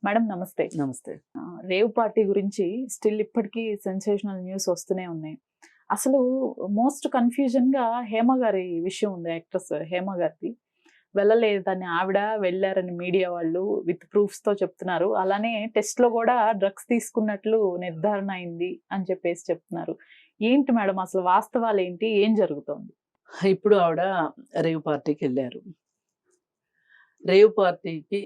Madam నమస్తే. నమస్తే. Rave party గురించి స్టిల్ ఇప్పటికీ సెన్సేషనల్ న్యూస్ వస్తూనే ఉన్నాయి. అసలు మోస్ట్ కన్‌ఫ్యూజన్‌గా హేమ గారి విషయం ఉంది. యాక్ట్రెస్ హేమ గారిది. వెళ్ళలేదని ఆవిడ, వెళ్లారని మీడియా వాళ్ళు విత్ ప్రూఫ్స్‌తో చెప్తున్నారు. అలానే టెస్ట్‌లో కూడా డ్రగ్స్ తీసుకున్నట్లు నిర్ధారణ అయింది అని చెప్పేసి చెప్తున్నారు. ఏంటి మేడం అసలు వాస్తవాలేంటి? ఏం జరుగుతోంది? ఇప్పుడు ఆవిడ రేవ్ పార్టీకెళ్లారు. రేవ్ పార్టీకి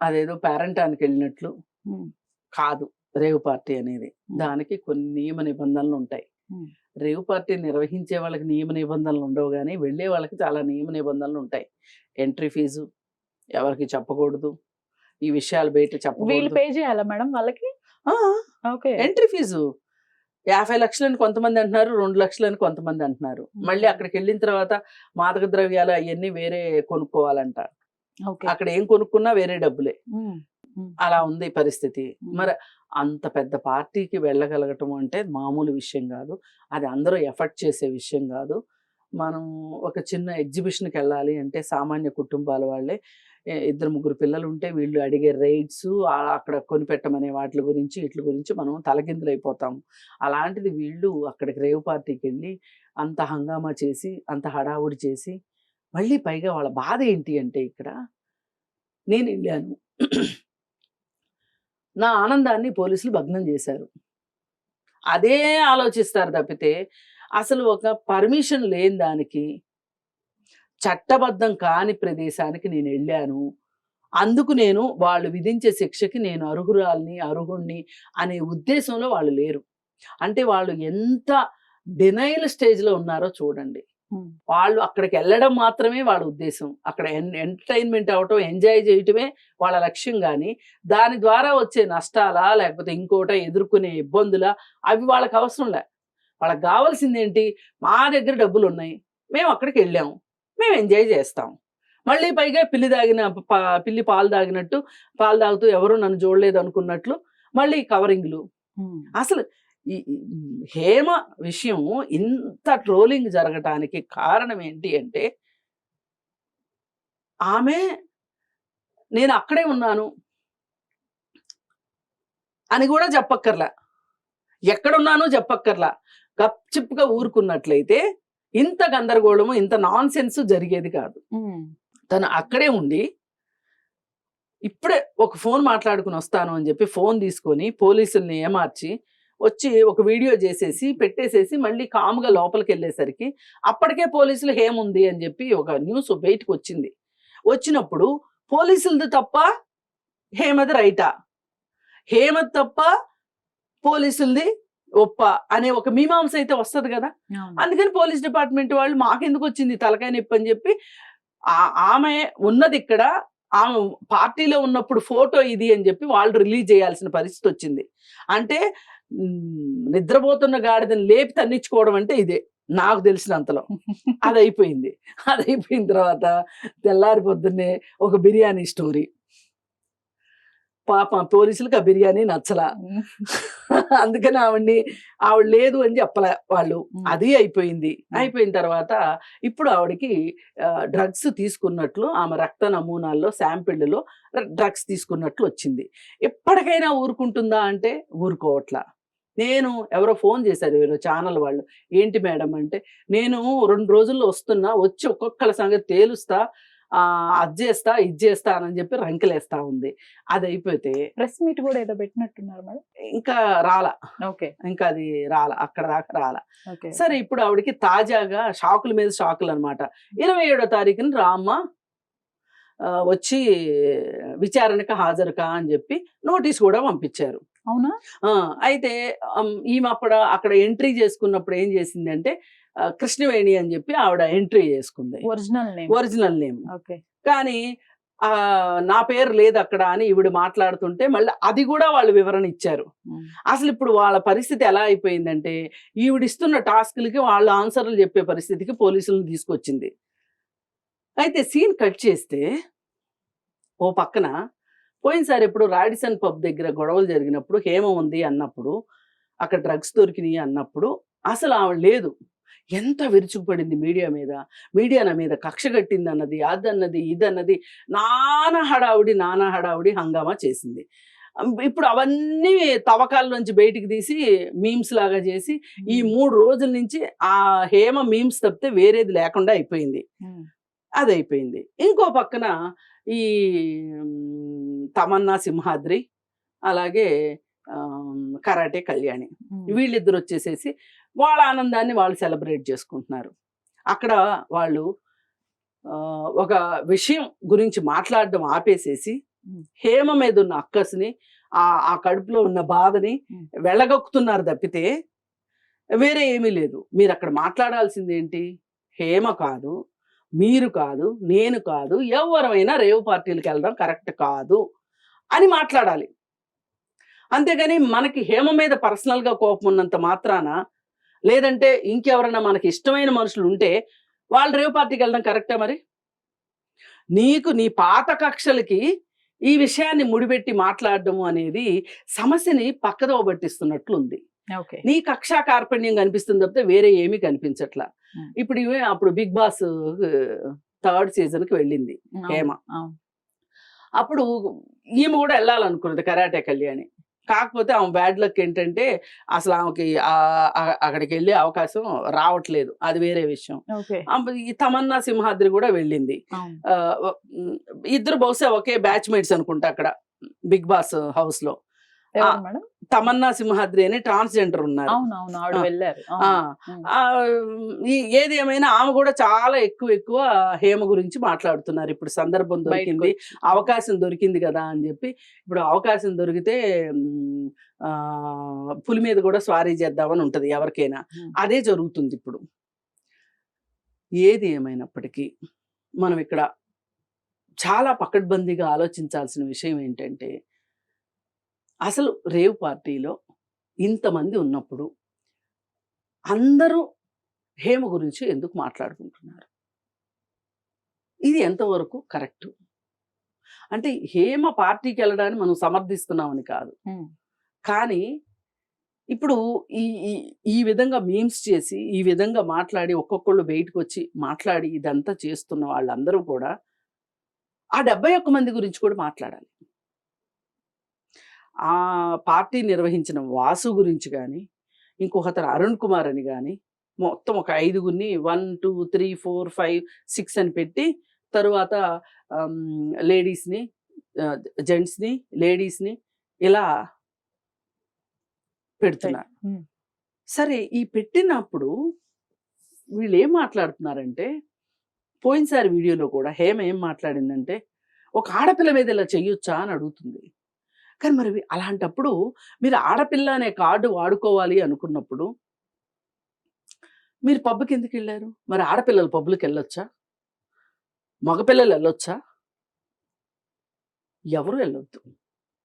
అదేదో పేరంటానికెళ్ళినట్లు హ్మ్. కాదు రేవ్ పార్టీ అనేది. హ్మ్. దానికి కొన్ని నియమ నిబంధనలుంటాయి. హ్మ్. రేవ్ పార్టీ నిర్వహించే వాళ్ళకి నియమ నిబంధనలు ఉండవు గానీ, వెళ్ళే వాళ్ళకి చాలా నియమ నిబంధనలుంటాయి. ఎంట్రీ ఫీజు ఎవరికీ చెప్పకూడదు. ఈ విషయాలు బయట వీళ్ళు చెప్పకూడదు. పే చేయాలా మేడం వాళ్ళకి? ఆ! ఓకే. ఎంట్రీ ఫీజు 50,00,000 కొంతమంది అంటున్నారు. 2,00,000 కొంతమంది అంటున్నారు. మళ్ళీ హ్మ్. అక్కడికెళ్ళిన తర్వాత మాదక ద్రవ్యాలు అయన్నీ వేరే కొనుక్కోవాలంట. ఓకే. అక్కడ ఏం కొనుక్కున్నా వేరే డబ్బులే. హ్మ్. హ్మ్. అలా ఉంది పరిస్థితి. హ్మ్. మరి అంత పెద్ద పార్టీకి వెళ్ళగలగటం అంటే మామూలు విషయం గాదు. అది అందరూ ఎఫర్ట్ చేసే విషయం గాదు. మనం ఒక చిన్న ఎగ్జిబిషన్‌కెళ్ళాలి అంటే సామాన్య కుటుంబాల వాళ్ళే ఇద్దరు, ముగ్గురు పిల్లలుంటే వీళ్ళు అడిగే రేట్సు అక్కడ కొనిపెట్టమనే వాటిల గురించి, ఈట్లి గురించి మనం తలకిందులైపోతాము. అలాంటిది వీళ్ళు అక్కడికి రేవ్ పార్టీకెళ్ళి అంత హంగామా చేసి, అంత హడావుడి చేసి, మళ్ళీ పైగా వాళ్ళ బాధ ఏంటి అంటే ఇక్కడ నేనెళ్ళాను. నా ఆనందాన్ని పోలీసులు భగ్నం చేశారు. అదే ఆలోచిస్తారు తప్పితే, అసలు ఒక పర్మిషన్ లేని దానికి, చట్టబద్ధం కాని ప్రదేశానికి నేనెళ్ళాను. అందుకు నేను వాళ్ళు విధించే శిక్షకి నేను అర్హురాలిని, అర్హుడిని అనే ఉద్దేశంలో వాళ్ళు లేరు. అంటే వాళ్ళు ఎంత డినైల్ స్టేజ్‌లో ఉన్నారో చూడండి. హ్మ్. వాళ్ళు అక్కడికెళ్ళడం మాత్రమే వాళ్ళ ఉద్దేశం. అక్కడ ఎంటర్‌టైన్‌మెంట్ అవ్వటం, ఎంజాయ్ చేయటమే వాళ్ళ లక్ష్యం గానీ, దాని ద్వారా వచ్చే నష్టాలా, లేకపోతే ఇంకోటా, ఎదుర్కొనే ఇబ్బందులా అవి వాళ్ళకి అవసరం లే. వాళ్ళకి గావాల్సిందేంటి? మా దగ్గర డబ్బులున్నాయి. మేము అక్కడికెళ్ళాం. మేము ఎంజాయ్ చేస్తాం. మళ్ళీ పైగా పిల్లి పాలు తాగినట్టు, పాలు తాగుతూ ఎవరు నన్ను చూడలేదనుకున్నట్లు మళ్ళీ కవరింగ్‌లు. హ్మ్. అసలు ఈ హేమ విషయం ఇంత ట్రోలింగ్ జరగటానికి కారణం ఏంటి అంటే, ఆమె నేను అక్కడే ఉన్నాను అని గూడా చెప్పక్కర్లా. ఎక్కడున్నానో చెప్పక్కర్లా. గప్‌చిప్‌గా ఊరుకున్నట్లయితే ఇంత గందరగోళము, ఇంత నాన్‌సెన్స్ జరిగేది కాదు. హ్మ్. తను అక్కడే ఉండి ఇప్పుడే ఒక ఫోన్ మాట్లాడుకొనొస్తాను అని జెప్పి ఫోన్ తీసుకొని పోలీసుల్ని ఏమార్చి, వచ్చి ఒక వీడియో జేసేసి, పెట్టేసేసి మళ్ళీ కామ్‌గా లోపలికెళ్ళేసరికి అప్పటికే పోలీసులు హేముంది అని జెప్పి ఒక న్యూస్ బయటికొచ్చింది. వచ్చినప్పుడు పోలీసులది తప్పా? హేమది రైటా? హేమది తప్పా? పోలీసులది ఒప్పా? అనే ఒక మీమాంస అయితే వస్తది గదా! అవును. అందుకని పోలీస్ డిపార్ట్‌మెంట్ వాళ్ళు మాకెందుకొచ్చింది తలకాయ నొప్పి అని జెప్పి ఆమె ఉన్నదిక్కడ. ఆమె పార్టీలో ఉన్నప్పుడు ఫోటో ఇది అని జెప్పి వాళ్ళు రిలీజ్ జేయాల్సిన పరిస్థితొచ్చింది. అంటే నిద్రపోతున్న గాడిదని లేపి తన్నించుకోవడం అంటే ఇదే. నాకు తెలిసినంతలో. అదయిపోయింది. అదయిపోయిన తర్వాత తెల్లారి పొద్దున్నే ఒక బిర్యానీ స్టోరీ. పాపం పోలీసులకి ఆ బిర్యానీ నచ్చలా. హ్మ్. అందుకని ఆవిడ లేదు అని చెప్పలే వాళ్ళు. హ్మ్. అది అయిపోయింది. హ్మ్. అయిపోయిన తర్వాత ఇప్పుడు ఆవిడకి డ్రగ్స్ తీసుకున్నట్లు ఆమె రక్త నమూనాల్లో శాంపిల్‌లో డ్రగ్స్ తీసుకున్నట్లు వచ్చింది. ఎప్పటికైనా ఊరుకుంటుందా అంటే ఊరుకోవట్లా. నేను ఎవరో ఫోన్ చేశారు ఎవరో ఛానల్ వాళ్ళు. "ఏంటి మేడం" అంటే, "నేను 2 రోజుల్లో వస్తున్నా. వచ్చి ఒక్కొక్కళ్ళ సంగతి తేలుస్తా. అది జేస్తా, ఇది జేస్తా" అని చెప్పి రంకెలేస్తా ఉంది. అదయిపోతే ప్రెస్ మీట్ గూడా ఏదో పెట్టినట్టున్నారు మేడం? ఇంకా రాలా. ఓకే. ఇంకా అది రాలా. అక్కడి దాకా రాలా. ఓకే. సరే ఇప్పుడు ఆవిడకి తాజాగా షాకుల మీద షాకులనమాట. 27 తారీఖున రామ్మా వచ్చి విచారణకు హాజరు కా అని జెప్పి నోటీస్ గూడా పంపించారు. అవునా? ఆ! అయితే ఈమె అక్కడ ఎంట్రీ చేసుకున్నప్పుడు ఏం చేసిందంటే కృష్ణవేణి అని జెప్పి ఆవిడ ఎంట్రీ చేసుకుంది. Original name. Original name. Okay. కానీ నా పేరు లేదక్కడ అని ఈవిడ మాట్లాడుతుంటే మళ్ళీ అది గూడా వాళ్ళు వివరణ ఇచ్చారు. హ్మ్. అసలిప్పుడు వాళ్ళ పరిస్థితి ఎలా అయిపోయిందంటే, ఈవిడిస్తున్న టాస్క్‌లకి వాళ్ళు ఆన్సర్‌లు జెప్పే పరిస్థితికి పోలీసులను తీసుకొచ్చింది. అయితే సీన్ కట్ చేస్తే, ఓ పక్కన పోయినసారి ఎప్పుడో రాడిసన్ పబ్ దగ్గర గొడవలు జరిగినప్పుడు హేమ ఉంది అన్నప్పుడు, అక్కడ డ్రగ్స్ దొరికినియి అన్నప్పుడు అసలు ఆవిడ లేదు. ఎంత విరుచుకుపడింది మీడియా మీద, మీడియా నా మీద కక్ష కట్టింది అన్నది, అదన్నది ఇదన్నది, నానా హడావుడి హంగామా చేసింది. ఇప్పుడు అవన్నీ తవ్వకాల నుంచి బయటికి తీసి మీమ్స్ లాగా చేసి ఈ 3 రోజుల నుంచి ఆ హేమ మీమ్స్ తప్పితే వేరేది లేకుండా అయిపోయింది. అది అయిపోయింది. ఇంకో పక్కన ఈ తమన్నా సింహాద్రి, అలాగే కరాటే కళ్యాణి, వీళ్ళిద్దరు వచ్చేసేసి వాళ్ళ ఆనందాన్ని వాళ్ళు సెలబ్రేట్ చేసుకుంటున్నారు. అక్కడ వాళ్ళు ఒక విషయం గురించి మాట్లాడడం ఆపేసేసి హేమ మీద ఉన్న అక్కస్ని, ఆ కడుపులో ఉన్న బాధని వెళ్ళగొక్కుతున్నారు తప్పితే వేరే ఏమీ లేదు. మీరు అక్కడ మాట్లాడాల్సింది ఏంటి? హేమ కాదు, మీరు కాదు, నేను కాదు, ఎవరైనా రేవ్ పార్టీలకు వెళ్ళడం కరెక్ట్ కాదు అని మాట్లాడాలి. అంతేగాని మనకి హేమ మీద పర్సనల్గా కోపం ఉన్నంత మాత్రాన, లేదంటే ఇంకెవరైనా మనకి ఇష్టమైన మనుషులు ఉంటే వాళ్ళు రేవ్ పార్టీకి వెళ్ళడం కరెక్టా? మరి నీకు నీ పాత కక్షలకి ఈ విషయాన్ని ముడిపెట్టి మాట్లాడడం అనేది సమస్యని పక్కదోవ పట్టిస్తున్నట్లుంది. నీ కక్షా కార్పణ్యం కనిపిస్తుంది తప్పితే వేరే ఏమీ కనిపించట్లా. ఇప్పుడు అప్పుడు బిగ్ బాస్ 3rd సీజన్కి వెళ్ళింది హేమ. అప్పుడు ఈమె కూడా వెళ్ళాలనుకున్నది కరాటే కళ్యాణి. కాకపోతే ఆమె బ్యాడ్ లక్ ఏంటంటే అసలు ఆమెకి అక్కడికి వెళ్ళే అవకాశం రావట్లేదు, అది వేరే విషయం. ఈ తమన్నా సింహాద్రి కూడా వెళ్ళింది. ఇద్దరు బహుశా ఒకే బ్యాచ్ మేట్స్ అనుకుంటా అక్కడ బిగ్ బాస్ హౌస్ లో. తమన్నా సింహాద్రి అని ట్రాన్స్జెండర్ ఉన్నారు. ఏది ఏమైనా ఆమె కూడా చాలా ఎక్కువ హేమ గురించి మాట్లాడుతున్నారు. ఇప్పుడు సందర్భం దొరికింది, అవకాశం దొరికింది కదా అని చెప్పి, ఇప్పుడు అవకాశం దొరికితే పులి మీద కూడా స్వారీ చేద్దామని ఉంటది ఎవరికైనా, అదే జరుగుతుంది ఇప్పుడు. ఏది ఏమైనప్పటికీ మనం ఇక్కడ చాలా పకడ్బందీగా ఆలోచించాల్సిన విషయం ఏంటంటే, అసలు రేవ్ పార్టీలో ఇంతమంది ఉన్నప్పుడు అందరూ హేమ గురించి ఎందుకు మాట్లాడుకుంటున్నారు? ఇది ఎంతవరకు కరెక్టు? అంటే హేమ పార్టీకి వెళ్ళడాన్ని మనం సమర్థిస్తున్నామని కాదు, కానీ ఇప్పుడు ఈ విధంగా మీమ్స్ చేసి, ఈ విధంగా మాట్లాడి, ఒక్కొక్కళ్ళు బయటకు వచ్చి మాట్లాడి ఇదంతా చేస్తున్న వాళ్ళందరూ కూడా ఆ 71 మంది గురించి కూడా మాట్లాడాలి. ఆ పార్టీ నిర్వహించిన వాసు గురించి కానీ, ఇంకొకతను అరుణ్ కుమార్ అని కానీ, మొత్తం ఒక 5గురిని 1 2 3 4 5 6 అని పెట్టి, తరువాత లేడీస్ని, జెంట్స్ని, లేడీస్ని ఇలా పెడుతున్నారు. సరే, ఈ పెట్టినప్పుడు వీళ్ళు ఏం మాట్లాడుతున్నారంటే, పోయినసారి వీడియోలో కూడా హేమ ఏం మాట్లాడిందంటే, ఒక ఆడపిల్ల మీద ఇలా చెయ్యొచ్చా అని అడుగుతుంది. కానీ మరి అలాంటప్పుడు మీరు ఆడపిల్ల అనే కార్డు వాడుకోవాలి అనుకున్నప్పుడు మీరు పబ్కి ఎందుకు వెళ్ళారు? మరి ఆడపిల్లలు పబ్లకు వెళ్ళొచ్చా? మగపిల్లలు వెళ్ళొచ్చా? ఎవరు వెళ్ళొద్దు,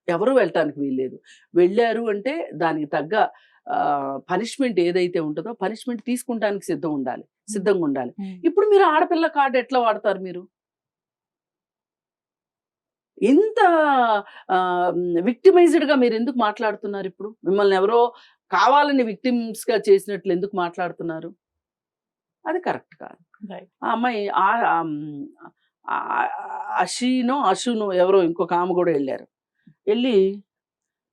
ఎవరు వెళ్ళటానికి వీల్లేదు. వెళ్ళారు అంటే దానికి తగ్గ పనిష్మెంట్ ఏదైతే ఉంటుందో పనిష్మెంట్ తీసుకుంటానికి సిద్ధంగా ఉండాలి. ఇప్పుడు మీరు ఆడపిల్ల కార్డు ఎట్లా వాడతారు? మీరు ఎంత విక్టిమైజ్డ్గా మీరు ఎందుకు మాట్లాడుతున్నారు? ఇప్పుడు మిమ్మల్ని ఎవరో కావాలని విక్టిమ్స్గా చేసినట్లు ఎందుకు మాట్లాడుతున్నారు? అది కరెక్ట్ కాదు. ఆ అమ్మాయి అషునో ఎవరో ఇంకొక ఆమె కూడా వెళ్ళారు. వెళ్ళి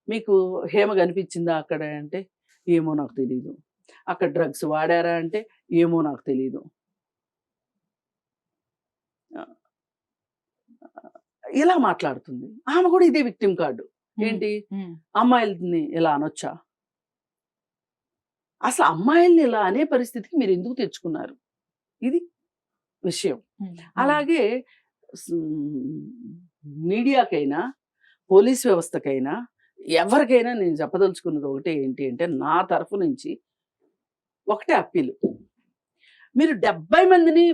మీకు హేమ కనిపించిందా అక్కడ అంటే, ఏమో నాకు తెలీదు. అక్కడ డ్రగ్స్ వాడారా అంటే, ఏమో నాకు తెలీదు. ఇలా మాట్లాడుతుంది. ఆమె కూడా ఇదే విక్టిమ్ కార్డు. ఏంటి, అమ్మాయిల్ని ఇలా అనొచ్చా? అసలు అమ్మాయిల్ని ఇలా అనే పరిస్థితికి మీరు ఎందుకు తెచ్చుకున్నారు? ఇది విషయం. అలాగే మీడియాకైనా, పోలీస్ వ్యవస్థకైనా, ఎవరికైనా నేను చెప్పదలుచుకున్నది ఒకటే, ఏంటి అంటే, నా తరఫు నుంచి ఒకటే అప్పీలు. మీరు 70 మందిని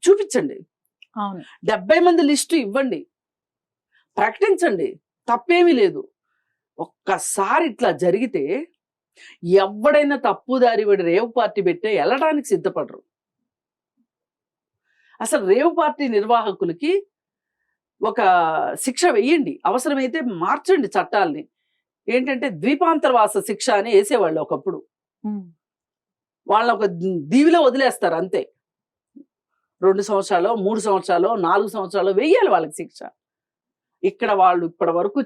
చూపించండి, 70 మంది లిస్టు ఇవ్వండి, ప్రకటించండి, తప్పేమీ లేదు. ఒక్కసారి ఇట్లా జరిగితే ఎవడైనా తప్పుదారి వాడి రేవ్ పార్టీ పెట్టే వెళ్ళడానికి సిద్ధపడరు. అసలు రేవ్ పార్టీ నిర్వాహకులకి ఒక శిక్ష వెయ్యండి, అవసరమైతే మార్చండి చట్టాలని. ఏంటంటే ద్వీపాంతరవాస శిక్ష అని వేసేవాళ్ళు ఒకప్పుడు. వాళ్ళ ఒక దీవిలో వదిలేస్తారు అంతే. 2 సంవత్సరాలు, 3 సంవత్సరాలు, 4 సంవత్సరాలు వెయ్యాలి వాళ్ళకి శిక్ష. ఇక్కడ వాళ్ళు ఇప్పటి వరకు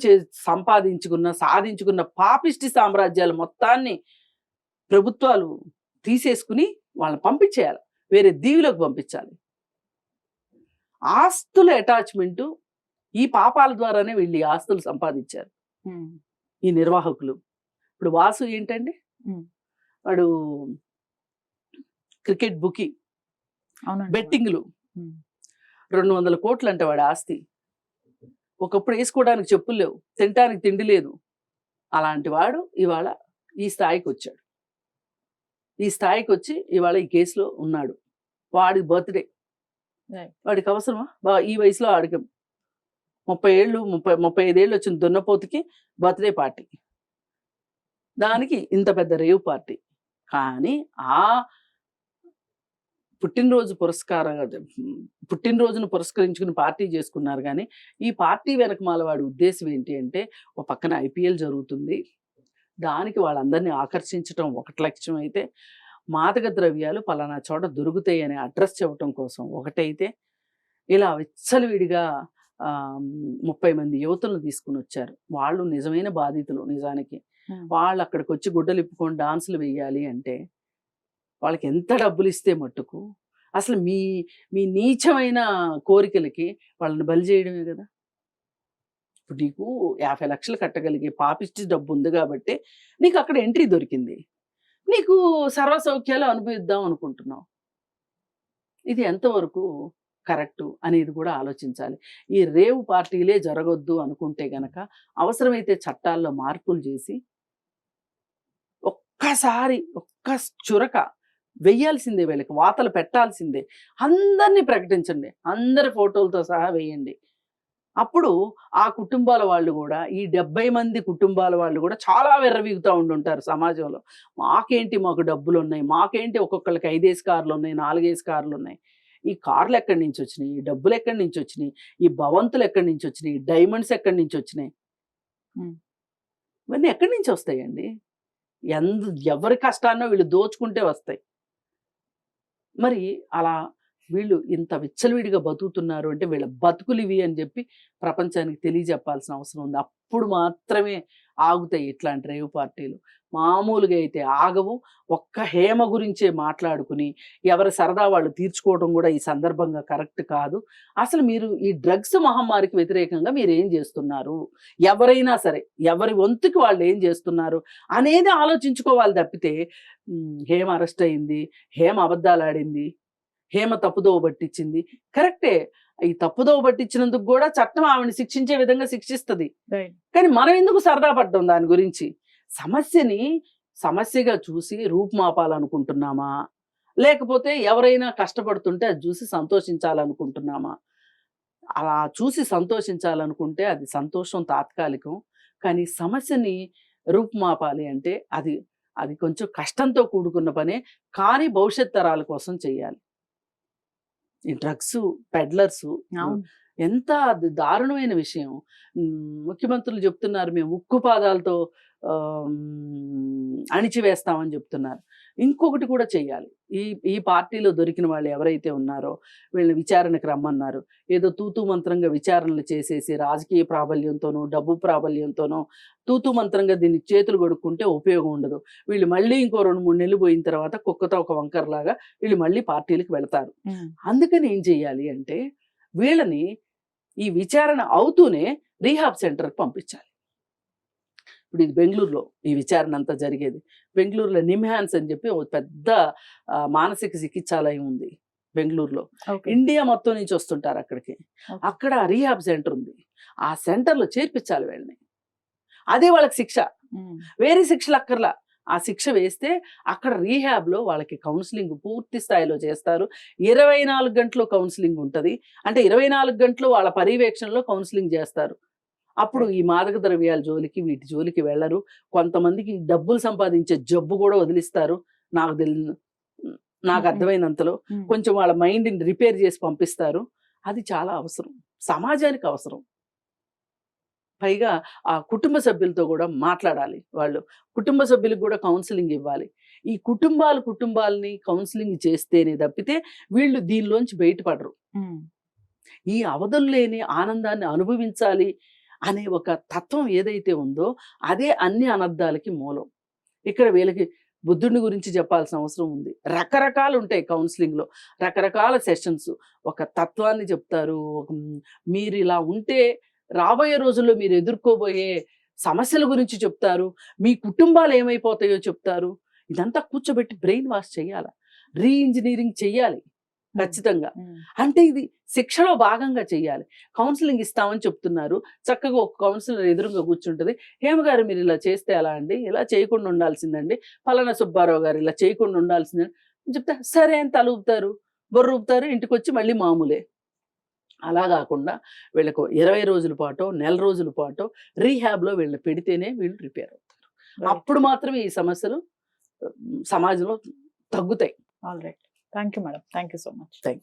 సాధించుకున్న పాపిష్టి సామ్రాజ్యాలు మొత్తాన్ని ప్రభుత్వాలు తీసేసుకుని వాళ్ళని పంపించేయాలి, వేరే దీవిలోకి పంపించాలి. ఆస్తుల అటాచ్మెంట్, ఈ పాపాల ద్వారానే వీళ్ళు ఈ ఆస్తులు సంపాదించారు ఈ నిర్వాహకులు. ఇప్పుడు వాసు ఏంటండి, వాడు క్రికెట్ బుకి, బెట్టింగ్లు, 200 కోట్లు అంటే వాడి ఆస్తి. ఒకప్పుడు వేసుకోవడానికి చెప్పులు లేవు, తినడానికి తిండి లేదు. అలాంటి వాడు ఇవాళ ఈ స్థాయికి వచ్చాడు. ఈ స్థాయికి వచ్చి ఇవాళ ఈ కేసులో ఉన్నాడు. వాడి బర్త్డే, వాడికి అవసరమా? ఈ వయసులో వాడికి 30 ఏళ్ళు 35 ఏళ్ళు వచ్చిన దున్నపోతుకి బర్త్డే పార్టీ, దానికి ఇంత పెద్ద రేవ్ పార్టీ. కానీ ఆ పుట్టినరోజును పురస్కరించుకుని పార్టీ చేసుకున్నారు. కానీ ఈ పార్టీ వెనకమాల వాడి ఉద్దేశం ఏంటి అంటే, ఒక పక్కన IPL జరుగుతుంది, దానికి వాళ్ళందరినీ ఆకర్షించడం ఒకటి లక్ష్యం అయితే, మాదక ద్రవ్యాలు పలానా చోట దొరుకుతాయి అనే అడ్రస్ చెప్పడం కోసం ఒకటైతే, ఇలా విచ్చలవిడిగా 30 మంది యువతులను తీసుకుని వచ్చారు. వాళ్ళు నిజమైన బాధితులు. నిజానికి వాళ్ళు అక్కడికి వచ్చి గుడ్డలు ఇప్పుకొని డాన్సులు వేయాలి అంటే వాళ్ళకి ఎంత డబ్బులు ఇస్తే మట్టుకు, అసలు మీ నీచమైన కోరికలకి వాళ్ళని బలి చేయడమే కదా. ఇప్పుడు నీకు 50 లక్షలు కట్టగలిగే పాపిష్టి డబ్బు ఉంది కాబట్టి నీకు అక్కడ ఎంట్రీ దొరికింది, నీకు సర్వ సౌఖ్యాలు అనుభవిద్దాం అనుకుంటున్నావు. ఇది ఎంతవరకు కరెక్టు అనేది కూడా ఆలోచించాలి. ఈ రేవు పార్టీలే జరగొద్దు అనుకుంటే గనక అవసరమైతే చట్టాల్లో మార్పులు చేసి ఒక్క చురక వెయ్యాల్సిందే, వీళ్ళకి వాతలు పెట్టాల్సిందే. అందరినీ ప్రకటించండి, అందరి ఫోటోలతో సహా వేయండి. అప్పుడు ఆ కుటుంబాల వాళ్ళు కూడా, ఈ 70 మంది కుటుంబాల వాళ్ళు కూడా చాలా వెర్రవీగుతూ ఉండుంటారు సమాజంలో. మాకు డబ్బులు ఉన్నాయి, మాకేంటి ఒక్కొక్కరికి 5 కార్లు ఉన్నాయి, 4 కార్లు ఉన్నాయి. ఈ కార్లు ఎక్కడి నుంచి వచ్చినాయి, ఈ డబ్బులు ఎక్కడి నుంచి వచ్చినాయి, ఈ భవంతులు ఎక్కడి నుంచి వచ్చినాయి, ఈ డైమండ్స్ ఎక్కడి నుంచి వచ్చినాయి, ఇవన్నీ ఎక్కడి నుంచి వస్తాయండి? ఎవరి కష్టాన్నో వీళ్ళు దోచుకుంటే వస్తాయి. మరి అలా వీళ్ళు ఇంత విచ్చలవిడిగా బతుకుతున్నారు అంటే వీళ్ళ బతుకులు ఇవి అని చెప్పి ప్రపంచానికి తెలియజెప్పాల్సిన అవసరం ఉంది. అప్పుడు మాత్రమే ఆగుతాయి ఇట్లాంటి రేవ్ పార్టీలు. మామూలుగా అయితే ఆగవు. ఒక్క హేమ గురించే మాట్లాడుకుని ఎవరి సరదా వాళ్ళు తీర్చుకోవడం కూడా ఈ సందర్భంగా కరెక్ట్ కాదు. అసలు మీరు ఈ డ్రగ్స్ మహమ్మారికి వ్యతిరేకంగా మీరు ఏం చేస్తున్నారు, ఎవరైనా సరే ఎవరి వంతుకి వాళ్ళు ఏం చేస్తున్నారు అనేది ఆలోచించుకోవాలి తప్పితే, హేమ అరెస్ట్ అయింది, హేమ అబద్ధాలు ఆడింది, హేమ తప్పుదోవ పట్టించింది, కరెక్టే. ఈ తప్పుదోవ పట్టించినందుకు కూడా చట్టం ఆవిడని శిక్షించే విధంగా శిక్షిస్తుంది. కానీ మనం ఎందుకు సరదా పడ్డాం దాని గురించి? సమస్యని సమస్యగా చూసి రూపుమాపాలనుకుంటున్నామా, లేకపోతే ఎవరైనా కష్టపడుతుంటే అది చూసి సంతోషించాలనుకుంటున్నామా? అలా చూసి సంతోషించాలనుకుంటే అది సంతోషం తాత్కాలికం. కానీ సమస్యని రూపుమాపాలి అంటే అది కొంచెం కష్టంతో కూడుకున్న పనే. కానీ భవిష్యత్ తరాల కోసం చెయ్యాలి. ఈ డ్రగ్స్ పెడ్లర్స్ ఎంత దారుణమైన విషయం. ముఖ్యమంత్రులు చెప్తున్నారు, మేము ఉక్కు పాదాలతో అణిచివేస్తామని చెప్తున్నారు. ఇంకొకటి కూడా చెయ్యాలి. ఈ పార్టీలో దొరికిన వాళ్ళు ఎవరైతే ఉన్నారో వీళ్ళని విచారణకు రమ్మన్నారు. ఏదో తూతూ మంత్రంగా విచారణలు చేసేసి రాజకీయ ప్రాబల్యంతోనో డబ్బు ప్రాబల్యంతోనో తూతూ మంత్రంగా దీన్ని చేతులు కొడుక్కుంటే ఉపయోగం ఉండదు. వీళ్ళు మళ్ళీ ఇంకో 2-3 నెలలు పోయిన తర్వాత కుక్కతో ఒక వంకరలాగా వీళ్ళు మళ్ళీ పార్టీలకు వెళతారు. అందుకని ఏం చెయ్యాలి అంటే, వీళ్ళని ఈ విచారణ అవుతూనే రీహాబ్ సెంటర్కి పంపించాలి. ఇప్పుడు ఇది బెంగళూరులో ఈ విచారణ అంతా జరిగేది. బెంగళూరులో నిమ్హాన్స్ అని చెప్పి ఒక పెద్ద మానసిక చికిత్సాలయం ఉంది బెంగళూరులో. ఇండియా మొత్తం నుంచి వస్తుంటారు అక్కడికి. అక్కడ రీహాబ్ సెంటర్ ఉంది. ఆ సెంటర్లో చేర్పించాలి వీళ్ళని. అదే వాళ్ళకి శిక్ష, వేరే శిక్షలు అక్కర్లా. ఆ శిక్ష వేస్తే అక్కడ రీహాబ్లో వాళ్ళకి కౌన్సిలింగ్ పూర్తి స్థాయిలో చేస్తారు. 24 గంటలు కౌన్సిలింగ్ ఉంటుంది. అంటే 24 గంటలు వాళ్ళ పర్యవేక్షణలో కౌన్సిలింగ్ చేస్తారు. అప్పుడు ఈ మాదక ద్రవ్యాల జోలికి వీటి జోలికి వెళ్ళరు. కొంతమందికి డబ్బులు సంపాదించే జబ్బు కూడా వదిలిస్తారు. నాకు అర్థమైనంతలో కొంచెం వాళ్ళ మైండ్ని రిపేర్ చేసి పంపిస్తారు. అది చాలా అవసరం, సమాజానికి అవసరం. పైగా ఆ కుటుంబ సభ్యులతో కూడా మాట్లాడాలి. వాళ్ళు కుటుంబ సభ్యులకు కూడా కౌన్సిలింగ్ ఇవ్వాలి. ఈ కుటుంబాలని కౌన్సిలింగ్ చేస్తేనే తప్పితే వీళ్ళు దీనిలోంచి బయటపడరు. ఈ అవధులు లేని ఆనందాన్ని అనుభవించాలి అనే ఒక తత్వం ఏదైతే ఉందో అదే అన్ని అనర్థాలకి మూలం. ఇక్కడ వీళ్ళకి బుద్ధుడిని గురించి చెప్పాల్సిన అవసరం ఉంది. రకరకాలు ఉంటాయి కౌన్సిలింగ్లో, రకరకాల సెషన్స్. ఒక తత్వాన్ని చెప్తారు, మీరు ఇలా ఉంటే రాబోయే రోజుల్లో మీరు ఎదుర్కోబోయే సమస్యల గురించి చెప్తారు, మీ కుటుంబాలు ఏమైపోతాయో చెప్తారు. ఇదంతా కూర్చోబెట్టి బ్రెయిన్ వాష్ చేయాలి, రీఇంజనీరింగ్ చెయ్యాలి ఖచ్చితంగా. అంటే ఇది శిక్షలో భాగంగా చెయ్యాలి. కౌన్సిలింగ్ ఇస్తామని చెప్తున్నారు, చక్కగా ఒక కౌన్సిలర్ ఎదురుగా కూర్చుంటుంది. హేమ గారు మీరు ఇలా చేస్తే ఎలా అండి, ఇలా చేయకుండా ఉండాల్సిందండి, పలానా సుబ్బారావు గారు ఇలా చేయకుండా ఉండాల్సిందని చెప్తే సరే అని తలూపుతారు, బొర్ర ఊపుతారు, ఇంటికి వచ్చి మళ్ళీ మామూలే. అలా కాకుండా వీళ్ళకు 20 రోజుల పాటో నెల రోజుల పాటో రీహాబ్లో వీళ్ళని పెడితేనే వీళ్ళు రిపేర్ అవుతారు. అప్పుడు మాత్రమే ఈ సమస్యలు సమాజంలో తగ్గుతాయి. All right, thank you madam, thank you so much.